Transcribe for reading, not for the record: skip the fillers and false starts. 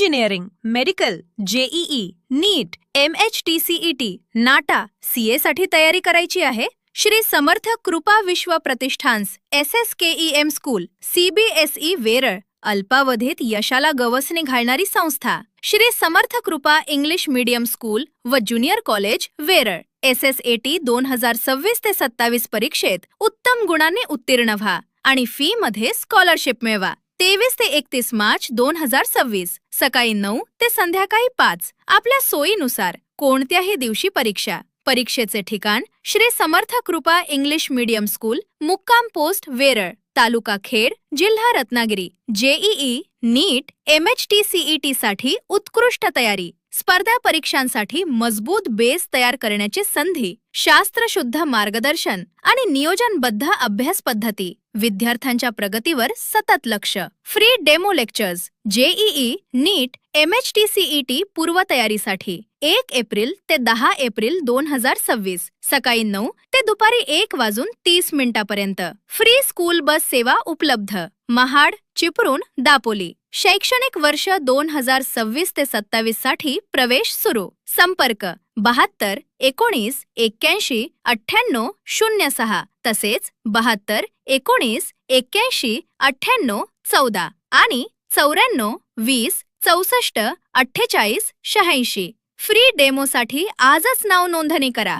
Engineering, medical, JEE, नीट, MHTCET, नाटा, CA साठी तयारी करायची आहे? श्री समर्थ कृपा विश्व प्रतिष्ठान्स SSKEM स्कूल CBSE वेरळ अल्पावधीत यशाला गवसणी घालणारी संस्था. श्री समर्थ कृपा इंग्लिश मीडियम स्कूल व ज्युनियर कॉलेज वेरळ. SSAT 2026 ते 27 परीक्षेत उत्तम गुणांनी उत्तीर्ण व्हा आणि फी मध्ये स्कॉलरशिप मिळवा. 23 ते 31 मार्च 2026 सकाळी 9 ते संध्याकाळी 5 आपल्या सोयीनुसार कोणत्याही दिवशी परीक्षा. परीक्षेचे ठिकाण श्री समर्थ कृपा इंग्लिश मीडियम स्कूल, मुक्काम पोस्ट वेरळ, तालुका खेड, जिल्हा रत्नागिरी. जेईई, नीट, MHTCET साठी उत्कृष्ट तयारी. स्पर्धा परीक्षांसाठी मजबूत बेस तयार करण्याची संधी. शास्त्रशुद्ध मार्गदर्शन आणि नियोजनबद्ध अभ्यास पद्धती. विद्यार्थ्यांच्या प्रगतीवर सतत लक्ष. Free demo lectures. जेईई, नीट, MHTCET पूर्वतयारीसाठी 1 एप्रिल ते 10 एप्रिल 2026 सकाळी 9 ते दुपारी 1:30 फ्री स्कूल बस सेवा उपलब्ध. महाड, चिपळूण, दापोली. शैक्षणिक वर्ष 2026 ते 27 साठी प्रवेश सुरू. संपर्क 72 19 81 98 06 तसेच 72 19 81 98 14 आणि 94 20 64 48 86. फ्री डेमोसाठी आजच नाव नोंदणी करा.